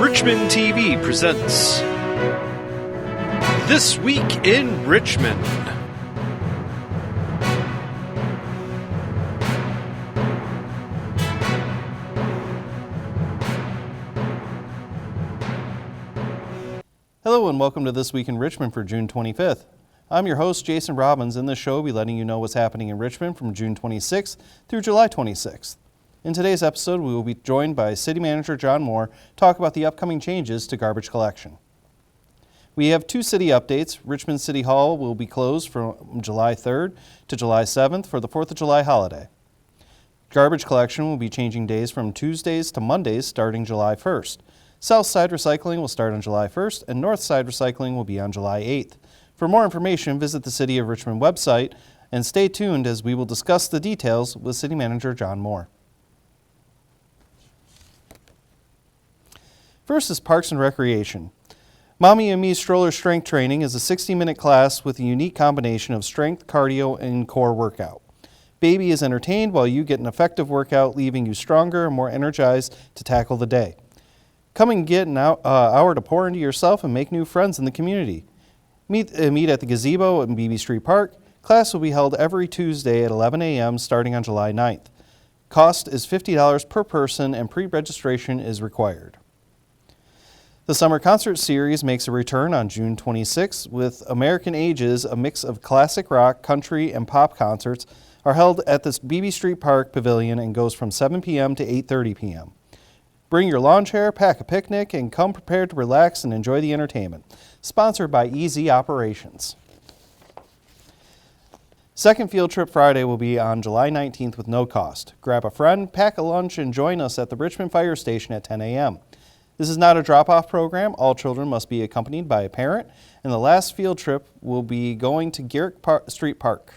Richmond TV presents This Week in Richmond. Hello and welcome to This Week in Richmond for June 25th. I'm your host, Jason Robbins, and this show will be letting you know what's happening in Richmond from June 26th through July 26th. In today's episode, we will be joined by City Manager John Moore to talk about the upcoming changes to garbage collection. We have two city updates. Richmond City Hall will be closed from July 3rd to July 7th for the 4th of July holiday. Garbage collection will be changing days from Tuesdays to Mondays starting July 1st. South Side Recycling will start on July 1st, and North Side Recycling will be on July 8th. For more information, visit the City of Richmond website, and stay tuned as we will discuss the details with City Manager John Moore. First is Parks and Recreation. Mommy and Me Stroller Strength Training is a 60-minute class with a unique combination of strength, cardio, and core workout. Baby is entertained while you get an effective workout, leaving you stronger and more energized to tackle the day. Come and get an hour to pour into yourself and make new friends in the community. Meet at the gazebo at Beebe Street Park. Class will be held every Tuesday at 11 a.m. starting on July 9th. Cost is $50 per person and pre-registration is required. The Summer Concert Series makes a return on June 26th with American Ages, a mix of classic rock, country, and pop concerts are held at the Beebe Street Park Pavilion and goes from 7 p.m. to 8:30 p.m. Bring your lawn chair, pack a picnic, and come prepared to relax and enjoy the entertainment. Sponsored by Easy Operations. Second Field Trip Friday will be on July 19th with no cost. Grab a friend, pack a lunch, and join us at the Richmond Fire Station at 10 a.m. This is not a drop-off program. All children must be accompanied by a parent, and the last field trip will be going to Garrick Street Park.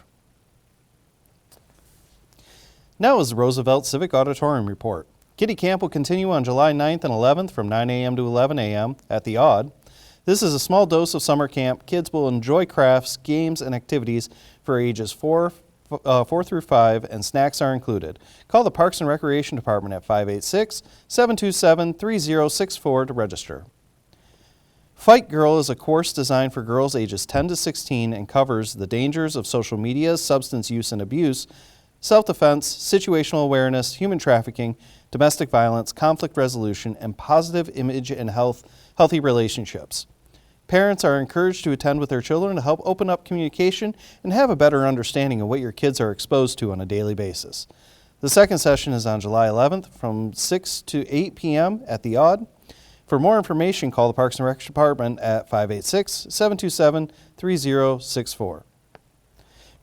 Now is the Roosevelt Civic Auditorium Report. Kiddie Camp will continue on July 9th and 11th from 9 a.m. to 11 a.m. at the Odd. This is a small dose of summer camp. Kids will enjoy crafts, games, and activities for ages 4 through 5, and snacks are included. Call the Parks and Recreation Department at 586-727-3064 to register. Fight Girl is a course designed for girls ages 10 to 16 and covers the dangers of social media, substance use and abuse, self-defense, situational awareness, human trafficking, domestic violence, conflict resolution, and positive image and healthy relationships. Parents are encouraged to attend with their children to help open up communication and have a better understanding of what your kids are exposed to on a daily basis. The second session is on July 11th from 6 to 8 p.m. at the Odd. For more information, call the Parks and Rec Department at 586-727-3064.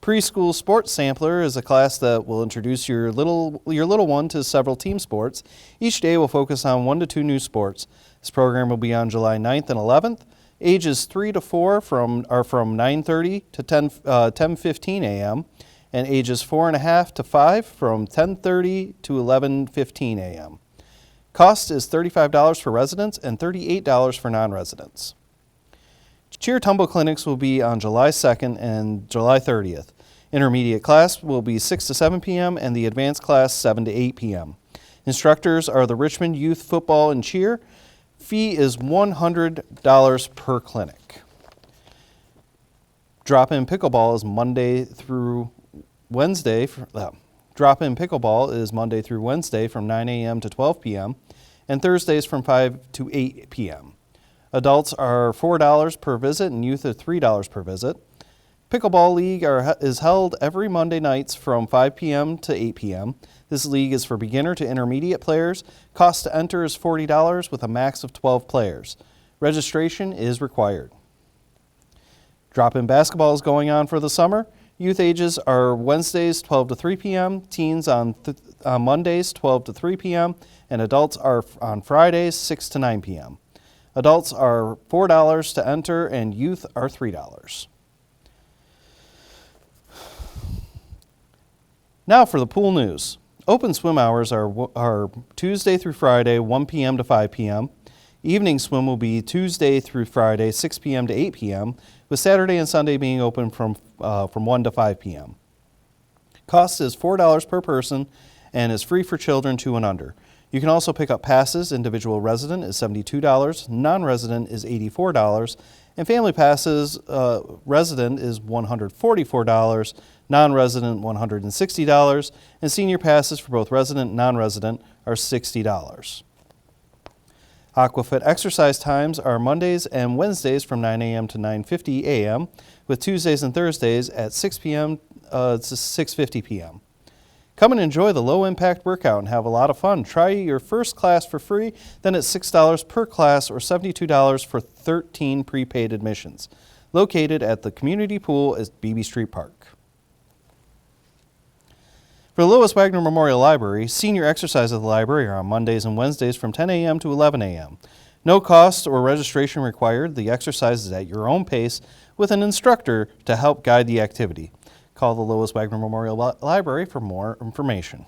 Preschool Sports Sampler is a class that will introduce your little one to several team sports. Each day will focus on 1 to 2 new sports. This program will be on July 9th and 11th. Ages 3 to 4 are from 9:30 to 10:15 a.m. and ages 4.5 to 5 from 10:30 to 11:15 a.m. Cost is $35 for residents and $38 for non-residents. Cheer Tumble Clinics will be on July 2nd and July 30th. Intermediate class will be 6 to 7 p.m. and the advanced class 7 to 8 p.m. Instructors are the Richmond Youth Football and Cheer. Fee is $100 per clinic. Drop-in pickleball is Monday through Wednesday. Drop-in pickleball is Monday through Wednesday from 9 a.m. to 12 p.m. and Thursdays from 5 to 8 p.m. Adults are $4 per visit and youth are $3 per visit. Pickleball League is held every Monday nights from 5 p.m. to 8 p.m. This league is for beginner to intermediate players. Cost to enter is $40 with a max of 12 players. Registration is required. Drop-in basketball is going on for the summer. Youth ages are Wednesdays 12 to 3 p.m., teens on Mondays 12 to 3 p.m., and adults are on Fridays 6 to 9 p.m. Adults are $4 to enter and youth are $3. Now for the pool news. Open swim hours are Tuesday through Friday, 1 p.m. to 5 p.m. Evening swim will be Tuesday through Friday, 6 p.m. to 8 p.m., with Saturday and Sunday being open from 1 to 5 p.m. Cost is $4 per person and is free for children 2 and under. You can also pick up passes. Individual resident is $72, non-resident is $84, and family passes resident is $144, non-resident $160, and senior passes for both resident and non-resident are $60. Aquafit exercise times are Mondays and Wednesdays from 9 a.m. to 9:50 a.m., with Tuesdays and Thursdays at 6 p.m. to 6:50 p.m. Come and enjoy the low-impact workout and have a lot of fun. Try your first class for free, then it's $6 per class or $72 for 13 prepaid admissions. Located at the community pool at Beebe Street Park. For the Lois Wagner Memorial Library, senior exercise at the library are on Mondays and Wednesdays from 10 a.m. to 11 a.m. No cost or registration required. The exercise is at your own pace with an instructor to help guide the activity. Call the Lois Wagner Memorial Library for more information.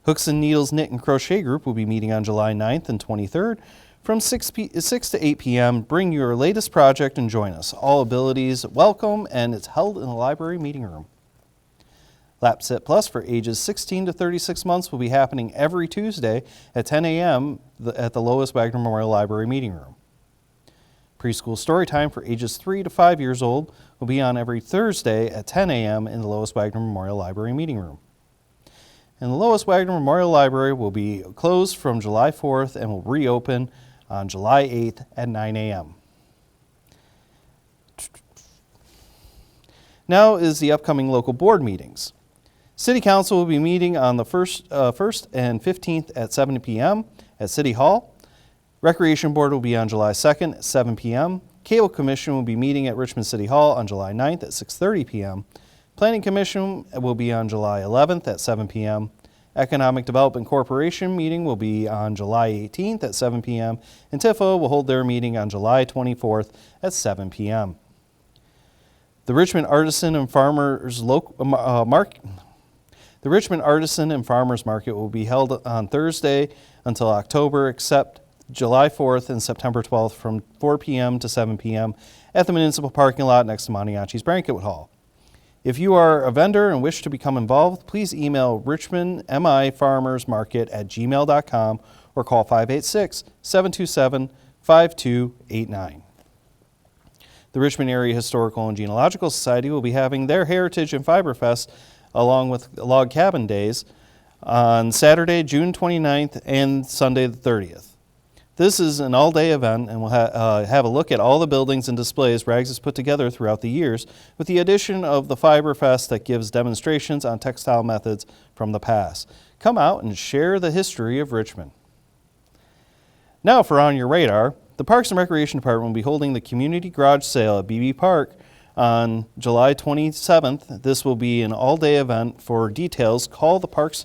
Hooks and Needles Knit and Crochet Group will be meeting on July 9th and 23rd from 6 to 8 p.m. Bring your latest project and join us. All abilities welcome, and it's held in the library meeting room. Lap Sit Plus for ages 16 to 36 months will be happening every Tuesday at 10 a.m. at the Lois Wagner Memorial Library meeting room. Preschool story time for ages 3 to 5 years old will be on every Thursday at 10 a.m. in the Lois Wagner Memorial Library meeting room. And the Lois Wagner Memorial Library will be closed from July 4th and will reopen on July 8th at 9 a.m. Now is the upcoming local board meetings. City Council will be meeting on the 1st and 15th at 7 p.m. at City Hall. Recreation Board will be on July 2nd at 7 p.m. Cable Commission will be meeting at Richmond City Hall on July 9th at 6:30 p.m. Planning Commission will be on July 11th at 7 p.m. Economic Development Corporation meeting will be on July 18th at 7 p.m. And TIFO will hold their meeting on July 24th at 7 p.m. The Richmond Artisan and Farmers The Richmond Artisan and Farmers Market will be held on Thursday until October, except July 4th and September 12th from 4 p.m. to 7 p.m. at the municipal parking lot next to Maniaci's Banquet Hall. If you are a vendor and wish to become involved, please email richmondmifarmersmarket@gmail.com or call 586-727-5289. The Richmond Area Historical and Genealogical Society will be having their Heritage and Fiber Fest along with Log Cabin Days on Saturday, June 29th and Sunday the 30th. This is an all-day event, and we'll have a look at all the buildings and displays Rags has put together throughout the years, with the addition of the Fiber Fest that gives demonstrations on textile methods from the past. Come out and share the history of Richmond. Now for On Your Radar, the Parks and Recreation Department will be holding the Community Garage Sale at Beebe Park on July 27th. This will be an all-day event. For details, call the Parks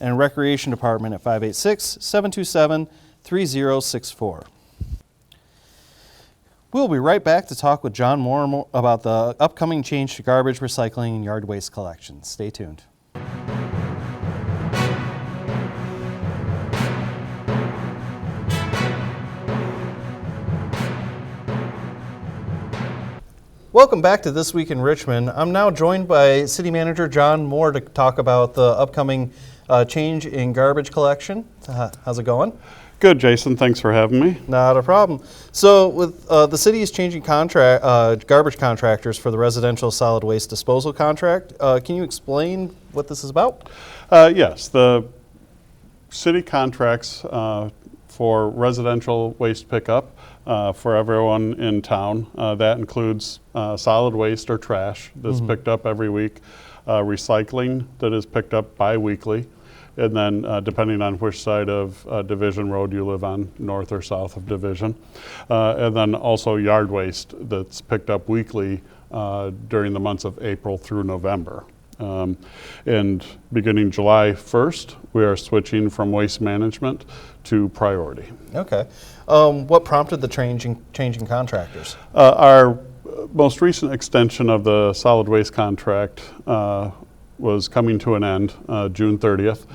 and Recreation Department at 586-727-3064. We'll be right back to talk with John Moore about the upcoming change to garbage, recycling, and yard waste collection. Stay tuned. Welcome back to This Week in Richmond. I'm now joined by City Manager John Moore to talk about the upcoming change in garbage collection. How's it going? Good, Jason. Thanks for having me. Not a problem. So with the city is changing garbage contractors for the residential solid waste disposal contract. Can you explain what this is about? Yes, the city contracts for residential waste pickup for everyone in town. That includes solid waste or trash that's picked up every week, recycling that is picked up bi-weekly, and then depending on which side of Division Road you live on, north or south of Division, and then also yard waste that's picked up weekly during the months of April through November. And beginning July 1st, we are switching from waste management to priority. Okay. What prompted the changing contractors? Our most recent extension of the solid waste contract was coming to an end June 30th.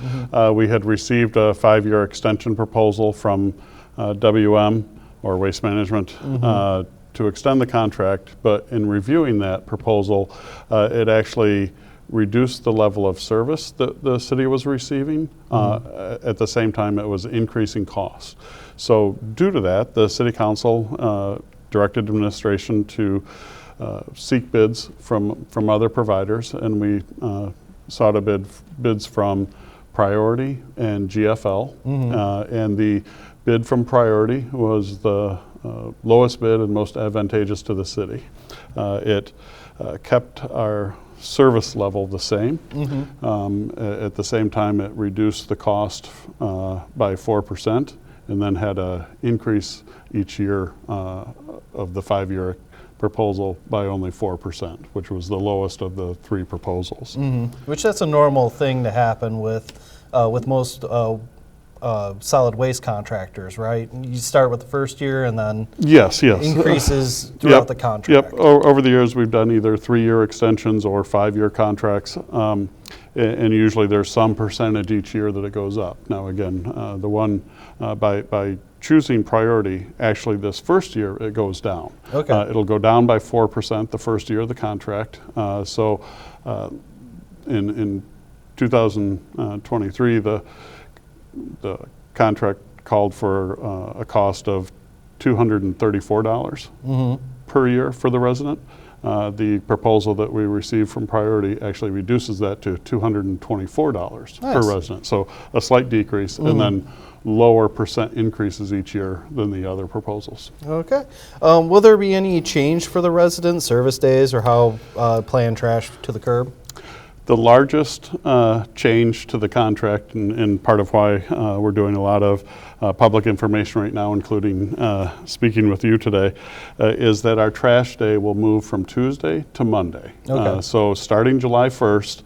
We had received a 5-year extension proposal from WM, or Waste Management, to extend the contract, but in reviewing that proposal, it actually reduce the level of service that the city was receiving. At the same time, it was increasing costs. So due to that, the city council directed administration to seek bids from other providers, and we sought bids from Priority and GFL. And the bid from Priority was the lowest bid and most advantageous to the city. It kept our service level the same. At the same time, it reduced the cost by 4%, and then had an increase each year of the 5-year proposal by only 4%, which was the lowest of the 3 proposals. Which that's a normal thing to happen with most solid waste contractors, right? You start with the first year and then yes. increases throughout the contract. Over the years, we've done either 3-year extensions or 5-year contracts, and usually there's some percentage each year that it goes up. Now again, the one by choosing Priority, actually this first year it goes down. Okay. It'll go down by 4% the first year of the contract. So in 2023, the contract called for a cost of $234 per year for the resident. The proposal that we received from Priority actually reduces that to $224 per resident. So a slight decrease, and then lower percent increases each year than the other proposals. Okay. Will there be any change for the residents, service days, or how playing trash to the curb? The largest change to the contract, and part of why we're doing a lot of public information right now, including speaking with you today, is that our trash day will move from Tuesday to Monday. Okay. So starting July 1st,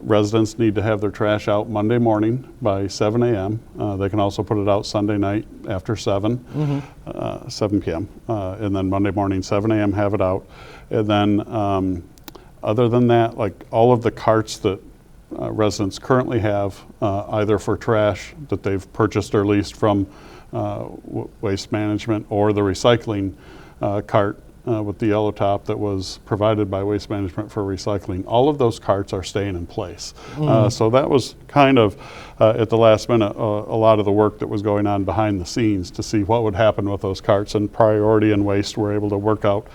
residents need to have their trash out Monday morning by 7 a.m. They can also put it out Sunday night after 7 p.m. And then Monday morning, 7 a.m., have it out. And then other than that, like all of the carts that residents currently have, either for trash that they've purchased or leased from Waste Management, or the recycling cart with the yellow top that was provided by Waste Management for recycling, all of those carts are staying in place. So that was kind of, at the last minute, a lot of the work that was going on behind the scenes to see what would happen with those carts, and Priority and Waste were able to work out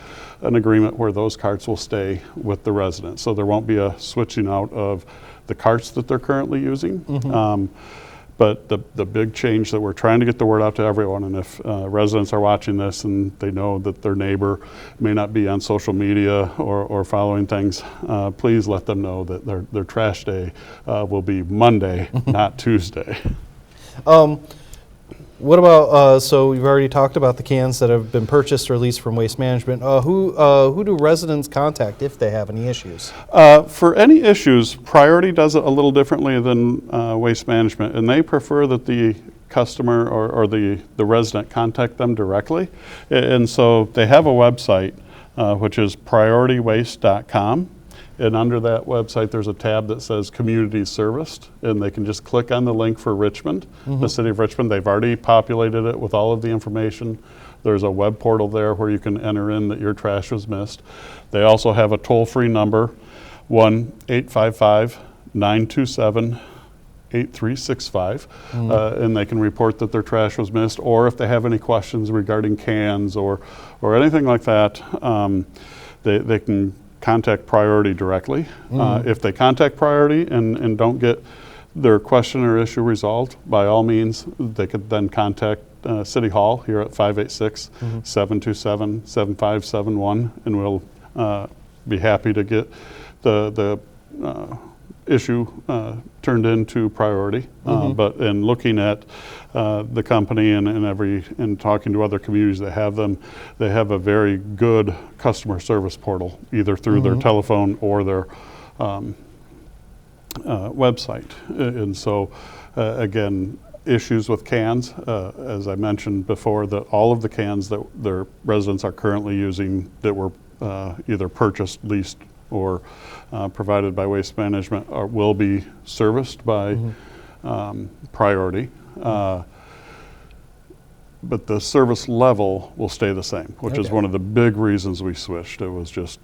an agreement where those carts will stay with the residents. So there won't be a switching out of the carts that they're currently using. But the big change that we're trying to get the word out to everyone, and if residents are watching this and they know that their neighbor may not be on social media or following things, please let them know that their trash day will be Monday, not Tuesday. What about, so we've already talked about the cans that have been purchased or leased from Waste Management. Who do residents contact if they have any issues? For any issues, Priority does it a little differently than Waste Management, and they prefer that the customer or the resident contact them directly. And so they have a website, which is prioritywaste.com. And under that website, there's a tab that says Community Serviced, and they can just click on the link for Richmond, the city of Richmond. They've already populated it with all of the information. There's a web portal there where you can enter in that your trash was missed. They also have a toll-free number, 1-855-927-8365, and they can report that their trash was missed, or if they have any questions regarding cans or anything like that, they can contact Priority directly. If they contact Priority and don't get their question or issue resolved, by all means, they could then contact City Hall here at 586-727-7571, and we'll be happy to get the issue turned into Priority. But in looking at the company and talking to other communities that have them, they have a very good customer service portal, either through their telephone or their website. And so again, issues with cans, as I mentioned before, that all of the cans that their residents are currently using that were either purchased, leased, or provided by Waste Management will be serviced by Priority. But the service level will stay the same, which is one of the big reasons we switched. It was just,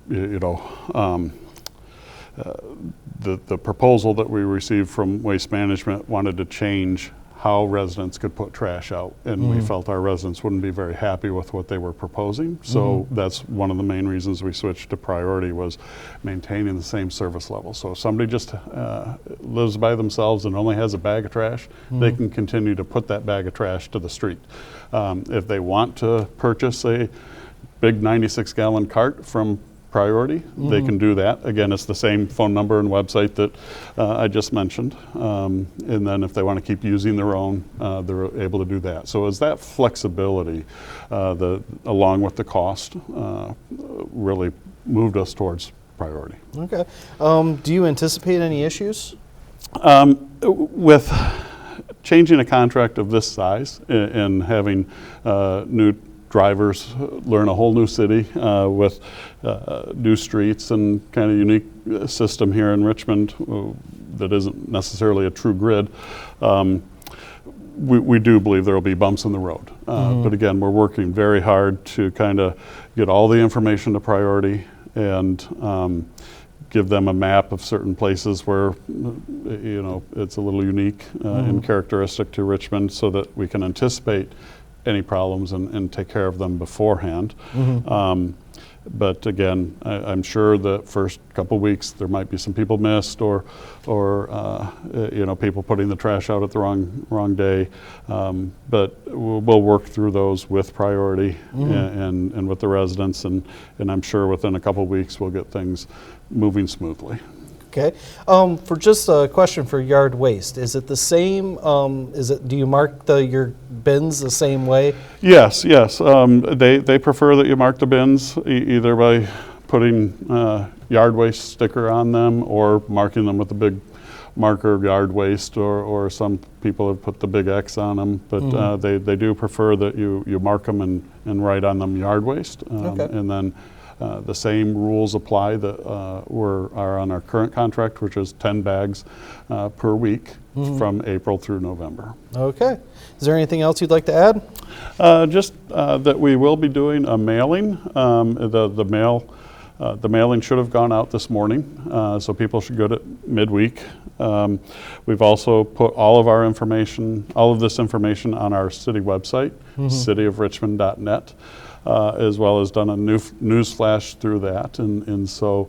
the proposal that we received from Waste Management wanted to change how residents could put trash out, and we felt our residents wouldn't be very happy with what they were proposing. So that's one of the main reasons we switched to priority, was maintaining the same service level. So if somebody just lives by themselves and only has a bag of trash, they can continue to put that bag of trash to the street. If they want to purchase a big 96-gallon cart from Priority, they can do that. Again, it's the same phone number and website that I just mentioned. And then if they want to keep using their own, they're able to do that. So it's that flexibility, along with the cost, really moved us towards Priority. Okay. Do you anticipate any issues? With changing a contract of this size and having new drivers learn a whole new city with new streets and kind of unique system here in Richmond that isn't necessarily a true grid, we do believe there will be bumps in the road. But again, we're working very hard to kind of get all the information to Priority and give them a map of certain places where, you know, it's a little unique and characteristic to Richmond, so that we can anticipate any problems and take care of them beforehand. But again, I'm sure the first couple weeks there might be some people missed, or you know, people putting the trash out at the wrong day. But we'll work through those with Priority and with the residents, and I'm sure within a couple weeks we'll get things moving smoothly. Okay. For just a question for yard waste, is it the same? Do you mark your bins the same way? Yes. They prefer that you mark the bins either by putting yard waste sticker on them or marking them with a big marker of yard waste, or some people have put the big X on them, but they do prefer that you mark them and write on them yard waste. Okay. And then the same rules apply that are on our current contract, which is 10 bags per week from April through November. Okay. Is there anything else you'd like to add? Just that we will be doing a mailing. The mailing should have gone out this morning, so people should get it midweek. We've also put all of this information on our city website, cityofrichmond.net. As well as done a news flash through that, and so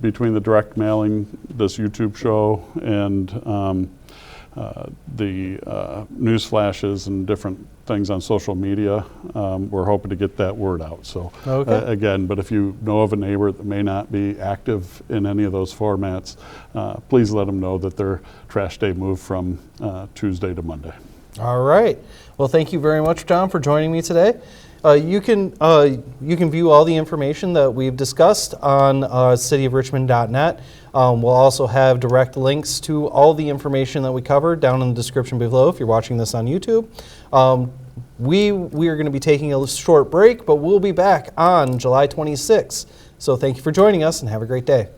between the direct mailing, this YouTube show, and the news flashes and different things on social media, we're hoping to get that word out. So again, but if you know of a neighbor that may not be active in any of those formats, please let them know that their trash day moved from Tuesday to Monday. All right. Well, thank you very much, John, for joining me today. You can view all the information that we've discussed on cityofrichmond.net. We'll also have direct links to all the information that we covered down in the description below if you're watching this on YouTube. We are going to be taking a short break, but we'll be back on July 26th. So thank you for joining us and have a great day.